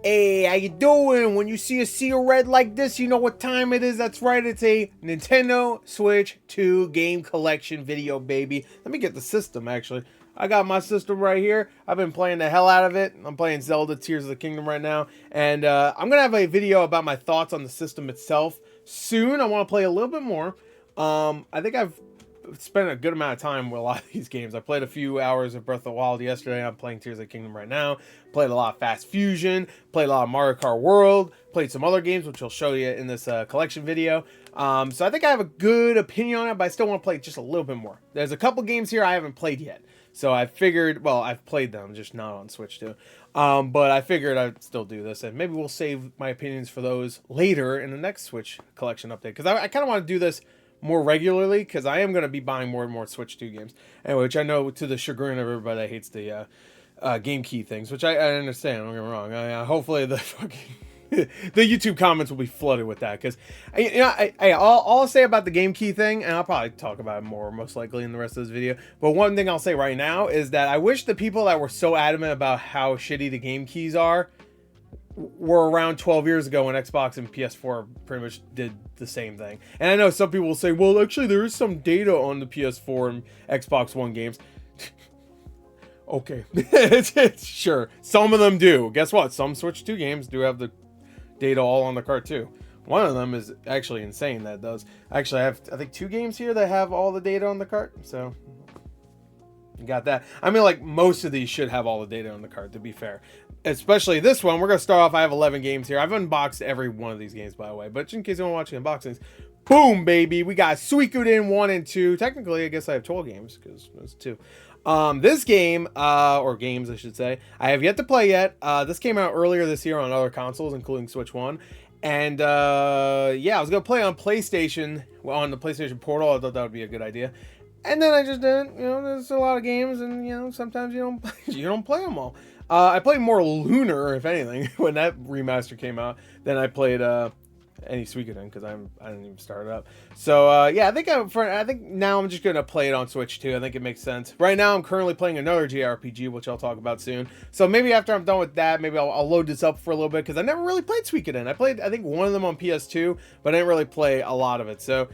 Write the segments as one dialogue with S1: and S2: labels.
S1: Hey, how you doing? When you see a sea of red like this, you know what time it is. That's right, it's a Nintendo Switch 2 game collection video, baby. Let me get the system, actually. I got my system right here. I've been playing the hell out of it. I'm playing Zelda Tears of the Kingdom right now. And I'm going to have a video about my thoughts on the system itself soon. I want to play a little bit more. I think I've spent a good amount of time with a lot of these games. I played a few hours of Breath of the Wild yesterday. I'm playing Tears of the Kingdom right now. Played a lot of Fast Fusion. Played a lot of Mario Kart World. Played some other games, which I'll show you in this collection video. So I think I have a good opinion on it, but I still want to play just a little bit more. There's a couple games here I haven't played yet. So I figured, well, I've played them, just not on Switch 2. But I figured I'd still do this, and maybe we'll save my opinions for those later in the next Switch collection update. Because I kind of want to do this more regularly, because I am going to be buying more and more Switch 2 games. Anyway, which I know to the chagrin of everybody that hates the game key things, which I understand, don't get me wrong. Hopefully the fucking the YouTube comments will be flooded with that, because all I'll say about the game key thing, and I'll probably talk about it more most likely in the rest of this video, but one thing I'll say right now is that I wish the people that were so adamant about how shitty the game keys are were around 12 years ago when Xbox and PS4 pretty much did the same thing. And I know some people will say, well, actually there is some data on the PS4 and Xbox One games. Okay. Sure, some of them do. Guess what? Some Switch 2 games do have the data all on the cart too. One of them is actually insane that does. Actually, I have, I think, 2 games here that have all the data on the cart, so you got that. I mean, like, most of these should have all the data on the cart, to be fair. Especially this one. We're going to start off, I have 11 games here. I've unboxed every one of these games, by the way, but in case you want to watch the unboxings, boom, baby, we got Suikoden 1 and 2. Technically, I guess I have 12 games, because there's 2. This game, or games I should say, I have yet to play yet. This came out earlier this year on other consoles, including Switch 1. And, yeah, I was going to play on PlayStation, on the PlayStation Portal. I thought that would be a good idea. And then I just didn't. You know, there's a lot of games, and, you know, sometimes you don't play them all. I played more Lunar, if anything, when that remaster came out, than I played, any Suikoden, because I didn't even start it up. So yeah, I think now I'm just gonna play it on Switch 2. I think it makes sense. Right now I'm currently playing another JRPG, which I'll talk about soon. So maybe after I'm done with that, maybe I'll load this up for a little bit, because I never really played Suikoden. I played, I think, one of them on PS2, but I didn't really play a lot of it. So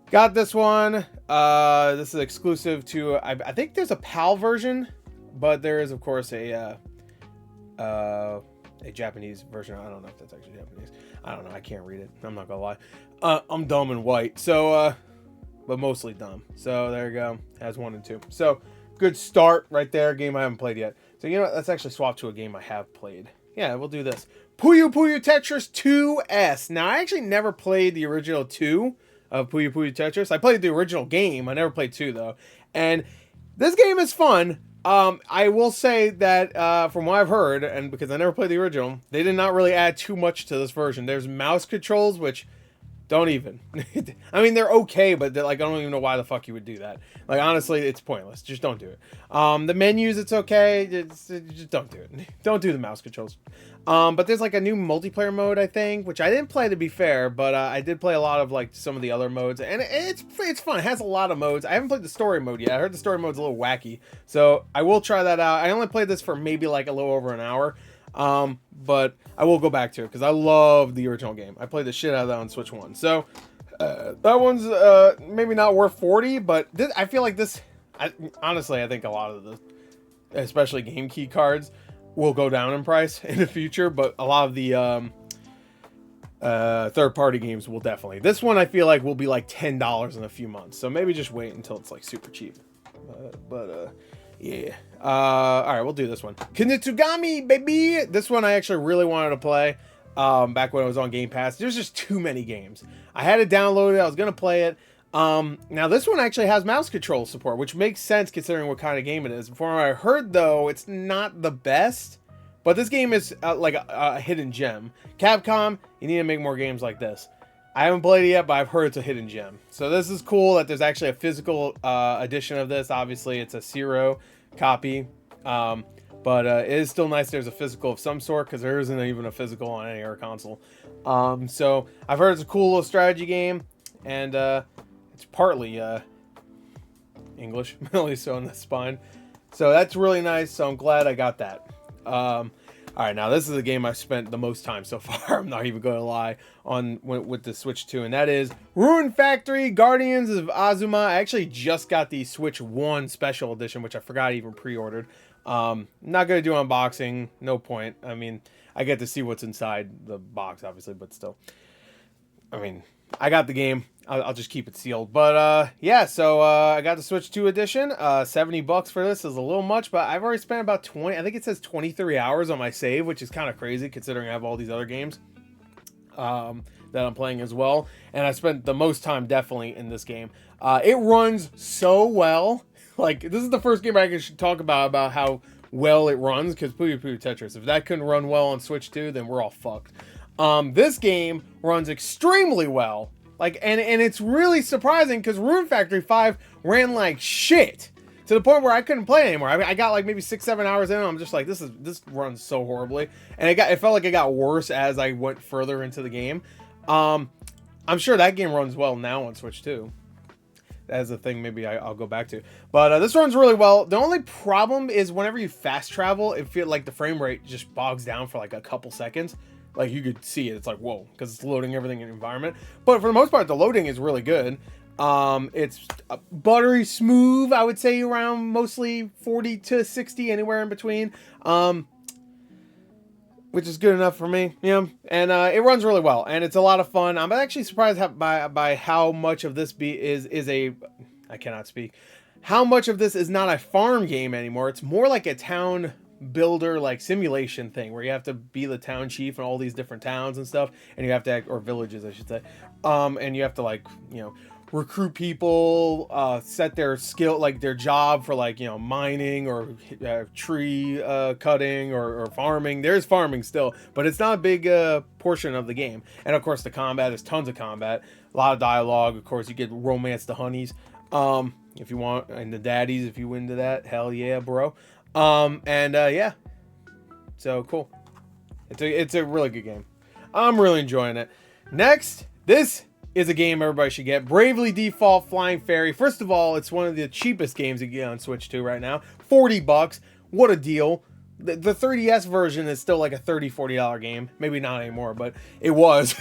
S1: got this one. This is exclusive to, I think there's a PAL version, but there is, of course, a Japanese version. I don't know if that's actually Japanese. I don't know. I can't read it. I'm not gonna lie. I'm dumb and white. So, but mostly dumb. So there you go. Has 1 and 2. So good start right there. Game I haven't played yet. So you know what? Let's actually swap to a game I have played. Yeah, we'll do this. Puyo Tetris 2S. Now I actually never played the original 2 of Puyo Tetris. I played the original game. I never played 2 though. And this game is fun. I will say that, from what I've heard, and because I never played the original, they did not really add too much to this version. There's mouse controls, which don't even. I mean, they're okay, but they're, like, I don't even know why the fuck you would do that. Like, honestly, it's pointless. Just don't do it. The menus, it's okay. Just don't do it. Don't do the mouse controls. But there's, like, a new multiplayer mode, I think, which I didn't play, to be fair, but I did play a lot of, like, some of the other modes, and it's fun. It has a lot of modes. I haven't played the story mode yet. I heard the story mode's a little wacky, so I will try that out. I only played this for maybe, like, a little over an hour, but I will go back to it, because I love the original game. I played the shit out of that on Switch 1, so that one's maybe not worth 40, but I feel like this, honestly, I think a lot of the, especially game key cards, will go down in price in the future, but a lot of the third-party games will definitely. This one I feel like will be like $10 in a few months, so maybe just wait until it's like super cheap. Yeah. All right, we'll do this one. Kitsugami Baby. This one I actually really wanted to play back when I was on Game Pass. There's just too many games. I had it downloaded. I was gonna play it. Now this one actually has mouse control support, which makes sense considering what kind of game it is. From what I heard, though, it's not the best, but this game is like a hidden gem. Capcom, you need to make more games like this. I haven't played it yet, but I've heard it's a hidden gem. So this is cool that there's actually a physical edition of this. Obviously, it's a Zero copy, but it is still nice there's a physical of some sort, because there isn't even a physical on any other console. So I've heard it's a cool little strategy game, and it's partly English, at least on the spine. So that's really nice. So I'm glad I got that. All right, now this is the game I've spent the most time so far. I'm not even going to lie on with the Switch 2, and that is Ruin Factory Guardians of Azuma. I actually just got the Switch 1 Special Edition, which I forgot I even pre-ordered. Not going to do unboxing. No point. I mean, I get to see what's inside the box, obviously, but still. I mean, I got the game. I'll just keep it sealed. But yeah, so I got the Switch 2 edition. $70 for this is a little much, but I've already spent about 20. I think it says 23 hours on my save, which is kind of crazy considering I have all these other games that I'm playing as well. And I spent the most time definitely in this game. It runs so well. Like, this is the first game I can talk about how well it runs, because Puyo Tetris. If that couldn't run well on Switch 2, then we're all fucked. This game runs extremely well. Like, and it's really surprising because Ruin Factory 5 ran like shit to the point where I couldn't play anymore. I got like maybe 6-7 hours in, and I'm just like, this runs so horribly, and it felt like it got worse as I went further into the game. I'm sure that game runs well now on Switch 2. That's a thing maybe I'll go back to. But this runs really well. The only problem is whenever you fast travel, it feels like the frame rate just bogs down for like a couple seconds. Like, you could see it. It's like, whoa, because it's loading everything in the environment. But for the most part, the loading is really good. It's buttery smooth, I would say, around mostly 40 to 60, anywhere in between. Which is good enough for me, you know. And it runs really well, and it's a lot of fun. I'm actually surprised by how much of this I cannot speak. How much of this is not a farm game anymore. It's more like a town builder, like, simulation thing where you have to be the town chief in all these different towns and stuff, and you have to or villages, I should say. And you have to, like, you know, recruit people, set their skill, like their job for, like, you know, mining or tree cutting or farming. There's farming still, but it's not a big portion of the game. And of course the combat, there's tons of combat, a lot of dialogue. Of course you get romance the honeys if you want, and the daddies if you into that. Hell yeah, bro. Yeah, so cool. It's a really good game. I'm really enjoying it. Next, this is a game everybody should get. Bravely Default Flying Fairy. First of all, it's one of the cheapest games you get on Switch 2 right now. $40. What a deal. The 3DS version is still like a $30-$40 game. Maybe not anymore, but it was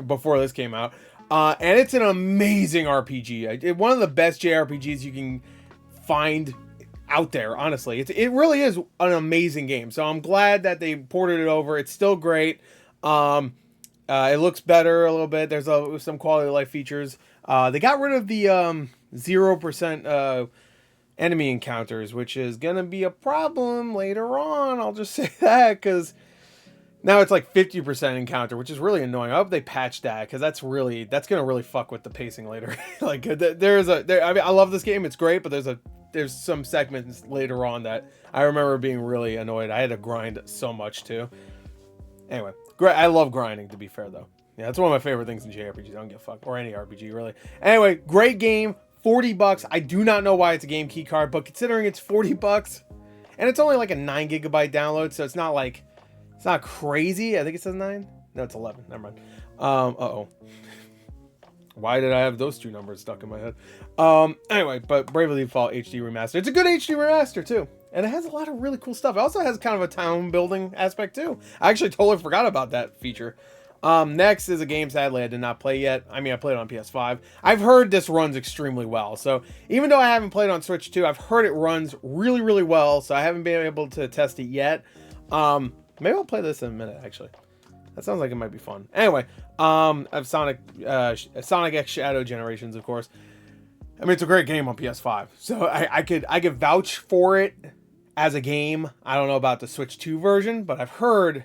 S1: before this came out. And it's an amazing RPG. One of the best JRPGs you can find out there, honestly. It really is an amazing game. So I'm glad that they ported it over. It's still great. It looks better a little bit. There's some quality of life features. They got rid of the 0% enemy encounters, which is gonna be a problem later on. I'll just say that, because now it's like 50% encounter, which is really annoying. I hope they patch that, because that's gonna really fuck with the pacing later. Like, I mean, I love this game. It's great, but there's some segments later on that I remember being really annoyed. I had to grind so much too. Anyway, I love grinding, to be fair, though. Yeah, that's one of my favorite things in JRPGs. I don't give a fuck. Or any RPG, really. Anyway, great game. $40. I do not know why it's a game key card, but considering it's $40, and it's only like a 9 gigabyte download, so it's not like, it's not crazy. I think it says 9. No, it's 11. Never mind. Uh-oh. Why did I have those two numbers stuck in my head? Anyway, but Bravely Default HD Remaster. It's a good HD remaster, too. And it has a lot of really cool stuff. It also has kind of a town building aspect, too. I actually totally forgot about that feature. Next is a game, sadly, I did not play yet. I mean, I played it on PS5. I've heard this runs extremely well. So even though I haven't played it on Switch 2, I've heard it runs really, really well. So I haven't been able to test it yet. Maybe I'll play this in a minute, actually. That sounds like it might be fun. Anyway, I've Sonic X Shadow Generations, of course. I mean, it's a great game on PS5. So I could vouch for it as a game. I don't know about the Switch 2 version, but I've heard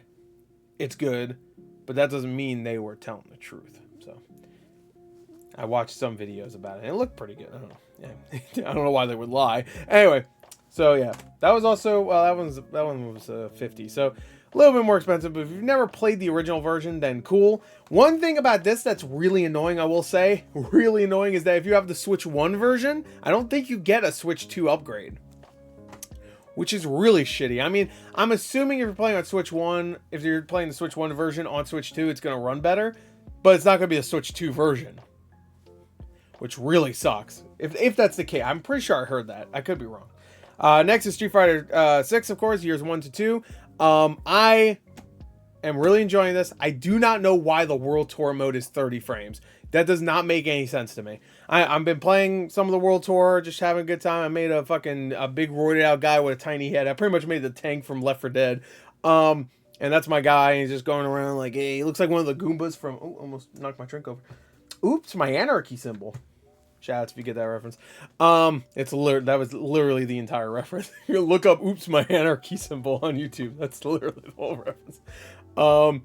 S1: it's good. But that doesn't mean they were telling the truth. So I watched some videos about it, and it looked pretty good. I don't know. Yeah. I don't know why they would lie. Anyway, so yeah, that was also, well, that one was 50. So a little bit more expensive, but if you've never played the original version, then cool. One thing about this that's really annoying, I will say, really annoying, is that if you have the Switch 1 version, I don't think you get a Switch 2 upgrade, which is really shitty. I mean, I'm assuming if you're playing on Switch 1, if you're playing the Switch 1 version on Switch 2, it's going to run better, but it's not going to be a Switch 2 version, which really sucks. If that's the case, I'm pretty sure I heard that. I could be wrong. Next is Street Fighter 6, of course, years 1 to 2. I am really enjoying this. I do not know why the World Tour mode is 30 frames. That does not make any sense to me. I've been playing some of the World Tour, just having a good time. I made a big roided out guy with a tiny head. I pretty much made the tank from Left 4 Dead. And that's my guy. He's just going around like, hey, he looks like one of the Goombas from, oh, almost knocked my drink over. Oops, my anarchy symbol. Shout out if you get that reference. That was literally the entire reference. You look up "Oops, my anarchy" symbol on YouTube. That's literally the whole reference. What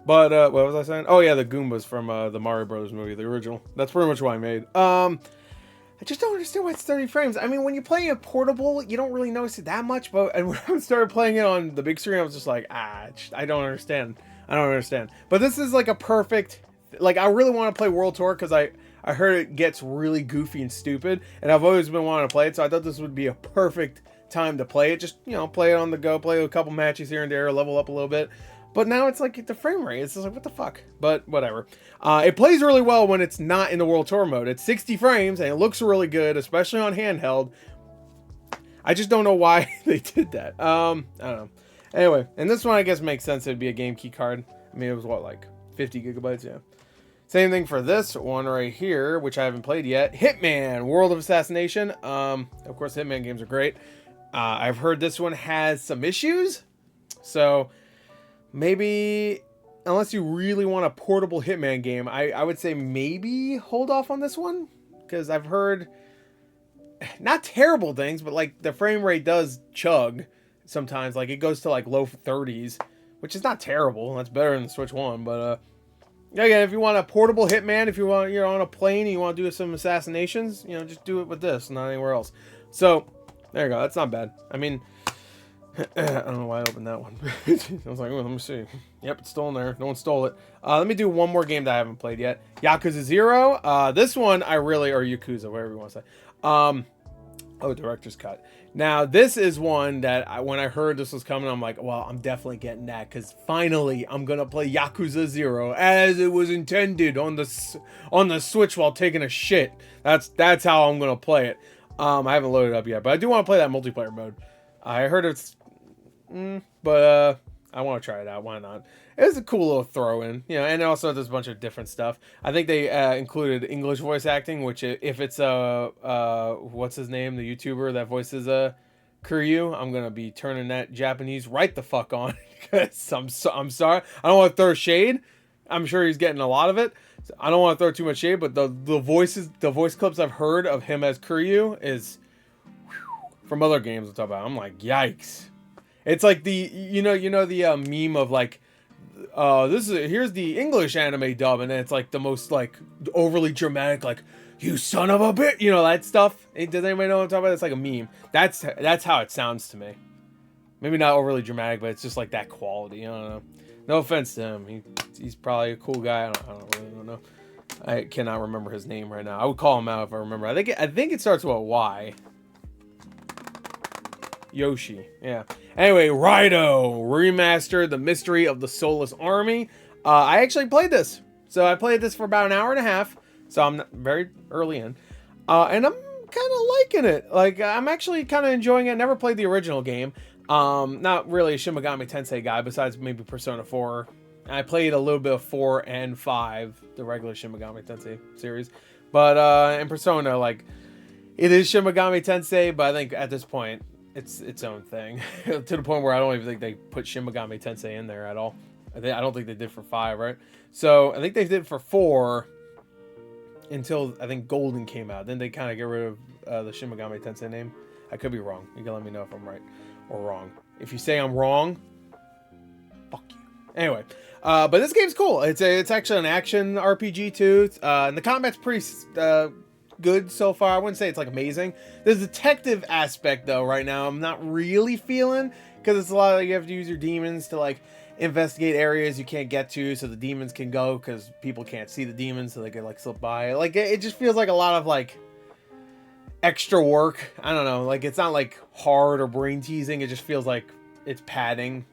S1: was I saying? Oh yeah, the Goombas from the Mario Brothers movie, the original. That's pretty much what I made. I just don't understand why it's 30 frames. I mean, when you're playing it portable, you don't really notice it that much. But when I started playing it on the big screen, I was just like, I don't understand. I don't understand. But this is like a perfect. Like, I really want to play World Tour because I heard it gets really goofy and stupid, and I've always been wanting to play it, so I thought this would be a perfect time to play it. Just, play it on the go, play a couple matches here and there, level up a little bit. But now it's like the frame rate. It's just like, what the fuck? But whatever. It plays really well when it's not in the World Tour mode. It's 60 frames, and it looks really good, especially on handheld. I just don't know why they did that. I don't know. Anyway, and this one I guess makes sense. It'd be a game key card. I mean, it was what, like 50 gigabytes? Yeah. Same thing for this one right here, which I haven't played yet. Hitman, World of Assassination. Of course, Hitman games are great. I've heard this one has some issues. So maybe, unless you really want a portable Hitman game, I would say maybe hold off on this one. Because I've heard, not terrible things, but like the frame rate does chug sometimes. Like it goes to like low 30s, which is not terrible. That's better than the Switch One, but again, if you want a portable Hitman, if you're on a plane and you want to do some assassinations, just do it with this, not anywhere else. So, there you go. That's not bad. I mean, I don't know why I opened that one. I was like, oh, let me see. Yep, it's still in there. No one stole it. Let me do one more game that I haven't played yet. Yakuza Zero. This one or Yakuza, whatever you want to say. Director's Cut. Now, this is one that when I heard this was coming, I'm like, well, I'm definitely getting that because finally I'm going to play Yakuza Zero as it was intended on the Switch while taking a shit. That's how I'm going to play it. I haven't loaded it up yet, but I do want to play that multiplayer mode. I heard it's... but I want to try it out. Why not? It's a cool little throw in, and also there's a bunch of different stuff. I think they included English voice acting, which if it's what's his name, the YouTuber that voices Kiryu, I'm gonna be turning that Japanese right the fuck on. Because I'm sorry, I don't want to throw shade. I'm sure he's getting a lot of it. So I don't want to throw too much shade, but the voice clips I've heard of him as Kiryu is from other games we'll talk about. I'm like, yikes. It's like the the meme of like here's the English anime dub, and then it's like the most like overly dramatic, like, you son of a bitch, that stuff. Does anybody know what I'm talking about? It's like a meme. That's how it sounds to me. Maybe not overly dramatic, but it's just like that quality. I don't know. No offense to him. He's probably a cool guy. I don't know. I cannot remember his name right now. I would call him out if I remember. I think it starts with a Y. Yoshi. Yeah. Anyway, Raiden Remastered, The Mystery of the Soulless Army. I actually played this. So I played this for about an hour and a half. So I'm very early in. And I'm kind of liking it. Like, I'm actually kind of enjoying it. Never played the original game. Not really a Shin Megami Tensei guy, besides maybe Persona 4. I played a little bit of 4 and 5, the regular Shin Megami Tensei series. But in Persona, like, it is Shin Megami Tensei, but I think at this point, it's its own thing. To the point where I don't even think they put Shin Megami Tensei in there at all. I don't think they did for 5, right? So I think they did for 4 until I think Golden came out. Then they kind of get rid of the Shin Megami Tensei name. I could be wrong. You can let me know if I'm right or wrong. If you say I'm wrong, fuck you. Anyway, but this game's cool. It's actually an action RPG too. And the combat's pretty good so far. I wouldn't say it's like amazing. There's a detective aspect though right now I'm not really feeling, because it's a lot of, you have to use your demons to like investigate areas you can't get to, so the demons can go, because people can't see the demons, so they can like slip by. Like it just feels like a lot of like extra work. I don't know, like it's not like hard or brain teasing. It just feels like it's padding,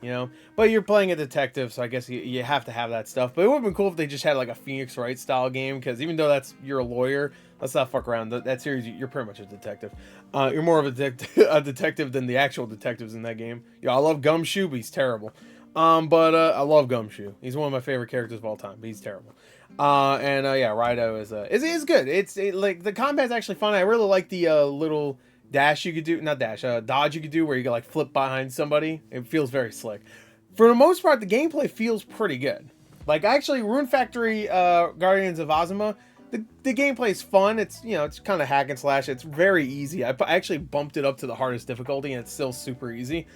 S1: but you're playing a detective, so I guess you have to have that stuff. But it would have been cool if they just had like a Phoenix Wright style game, because even though you're a lawyer, Let's not fuck around. That series, you're pretty much a detective. You're more of a detective than the actual detectives in that game. I love Gumshoe, but he's terrible. But I love Gumshoe. He's one of my favorite characters of all time, but he's terrible. Yeah, Rido is good. Like the combat's actually fun. I really like the little dash you could do, not dash, dodge you could do where you could like flip behind somebody. It feels very slick. For the most part, the gameplay feels pretty good. Like actually, Rune Factory, Guardians of Azuma, the gameplay is fun. It's it's kind of hack and slash. It's very easy. I actually bumped it up to the hardest difficulty, and it's still super easy.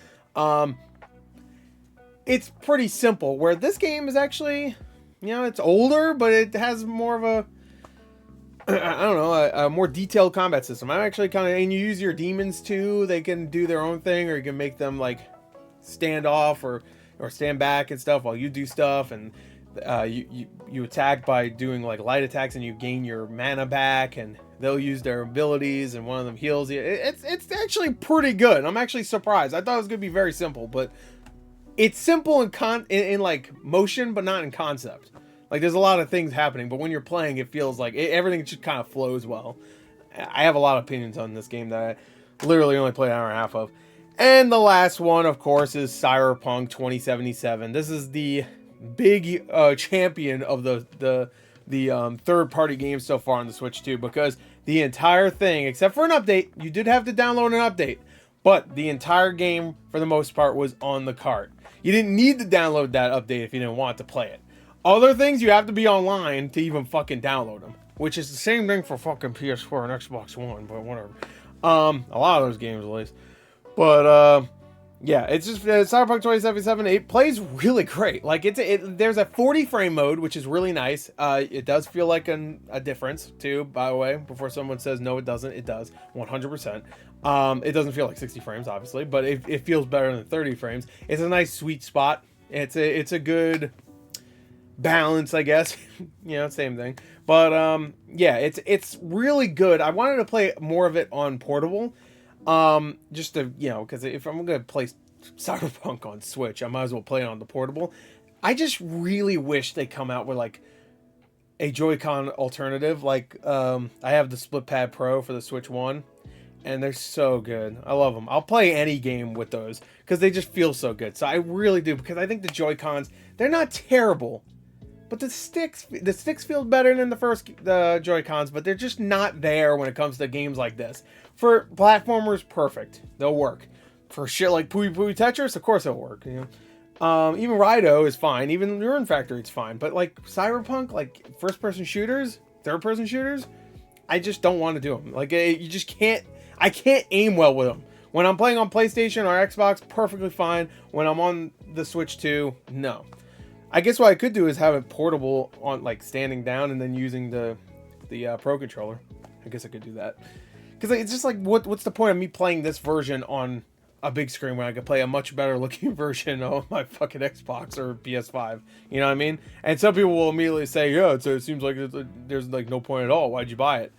S1: It's pretty simple. Where this game is actually, it's older, but it has more of a I don't know, a more detailed combat system. I'm actually and you use your demons too. They can do their own thing, or you can make them like stand off or stand back and stuff while you do stuff. And you attack by doing like light attacks, and you gain your mana back, and they'll use their abilities, and one of them heals you. It's actually pretty good. I'm actually surprised. I thought it was gonna be very simple, but it's simple in like motion, but not in concept. Like there's a lot of things happening, but when you're playing, it feels like everything just kind of flows well. I have a lot of opinions on this game that I literally only played an hour and a half of. And the last one, of course, is Cyberpunk 2077. This is the big champion of the third-party games so far on the Switch 2, because the entire thing, except for an update, you did have to download an update, but the entire game, for the most part, was on the cart. You didn't need to download that update if you didn't want to play it. Other things, you have to be online to even fucking download them, which is the same thing for fucking PS4 and Xbox One, but whatever. A lot of those games, at least. But, yeah, it's just Cyberpunk 2077. It plays really great. Like, there's a 40 frame mode, which is really nice. It does feel like a difference, too, by the way. Before someone says, no, it doesn't. It does, 100%. It doesn't feel like 60 frames, obviously, but it feels better than 30 frames. It's a nice, sweet spot. It's a good balance, I guess. Same thing. But yeah, it's really good. I wanted to play more of it on portable, just to because if I'm gonna play Cyberpunk on Switch, I might as well play it on the portable. I just really wish they come out with like a Joy-Con alternative. Like I have the Split Pad Pro for the Switch 1, and they're so good. I love them. I'll play any game with those because they just feel so good. So I really do, because I think the Joy-Cons, they're not terrible, but the sticks feel better than the Joy-Cons, but they're just not there when it comes to games like this. For platformers, perfect. They'll work. For shit like Puyo Tetris, of course it'll work. Even Rido is fine. Even Rune Factory, it's fine. But like Cyberpunk, like first-person shooters, third-person shooters, I just don't want to do them. Like you just can't. I can't aim well with them. When I'm playing on PlayStation or Xbox, perfectly fine. When I'm on the Switch 2, no. I guess what I could do is have it portable on like standing down and then using the Pro controller. I guess I could do that. Because it's just like, what's the point of me playing this version on a big screen when I could play a much better looking version of my fucking Xbox or PS5? You know what I mean? And some people will immediately say, yeah, it seems like there's like no point at all. Why'd you buy it?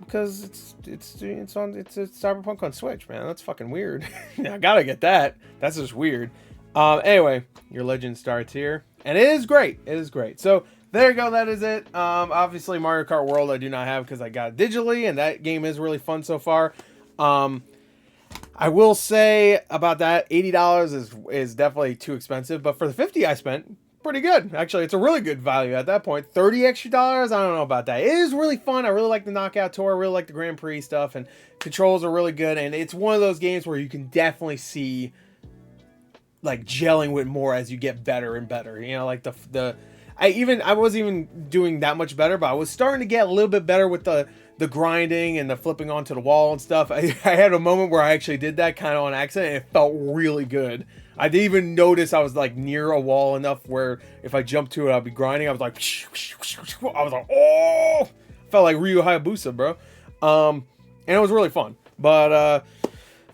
S1: Because it's Cyberpunk on Switch, man. That's fucking weird. I gotta get that. That's just weird. Anyway, your legend starts here, and it is great. It is great. So there you go. That is it. Obviously Mario Kart World I do not have because I got it digitally, and that game is really fun so far. I will say about that, $80 is definitely too expensive, but for the $50 I spent, pretty good. Actually, it's a really good value at that point. $30 extra, I don't know about that. It is really fun. I really like the Knockout Tour. I really like the Grand Prix stuff, and controls are really good. And it's one of those games where you can definitely see like gelling with more as you get better and better. Like I wasn't even doing that much better, but I was starting to get a little bit better with the grinding and the flipping onto the wall and stuff. I had a moment where I actually did that kind of on accident, and it felt really good. I didn't even notice I was like near a wall enough where if I jumped to it, I'd be grinding. I was like, oh, felt like Ryu Hayabusa, bro. And it was really fun. But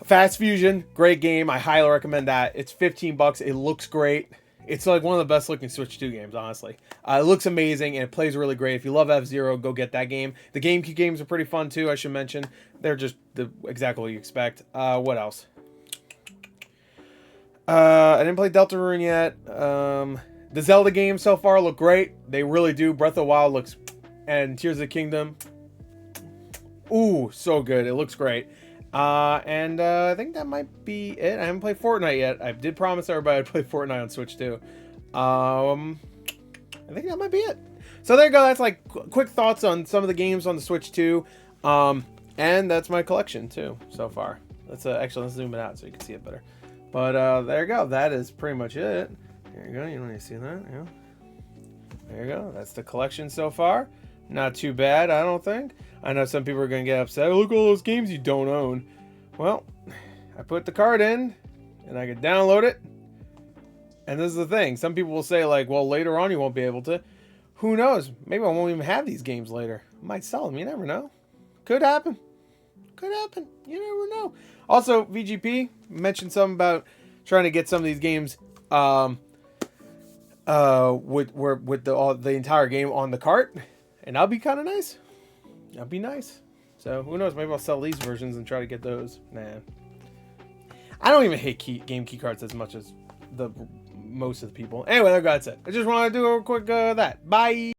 S1: Fast Fusion, great game. I highly recommend that. It's $15. It looks great. It's like one of the best looking Switch 2 games, honestly. It looks amazing, and it plays really great. If you love F-Zero, go get that game. The GameCube games are pretty fun, too, I should mention. They're just exactly what you expect. What else? I didn't play Deltarune yet. The Zelda games so far look great. They really do. Breath of the Wild looks... And Tears of the Kingdom. Ooh, so good. It looks great. And I think that might be it. I haven't played Fortnite yet. I did promise everybody I'd play Fortnite on Switch too. I think that might be it. So there you go. That's like quick thoughts on some of the games on the Switch too. And that's my collection too so far. Actually, let's zoom it out so you can see it better. But there you go. That is pretty much it. Here you go. You don't need to see that. Yeah. There you go. That's the collection so far. Not too bad, I don't think. I know some people are going to get upset. Oh, look at all those games you don't own. Well, I put the card in, and I can download it. And this is the thing. Some people will say, like, well, later on you won't be able to. Who knows? Maybe I won't even have these games later. I might sell them. You never know. Could happen. Could happen. You never know. Also, VGP mentioned something about trying to get some of these games with the entire game on the cart. And that'll be kind of nice. That'll be nice. So, who knows? Maybe I'll sell these versions and try to get those. Nah. I don't even hate game key cards as much as most of the people. Anyway, that's it. I just wanted to do a quick that. Bye!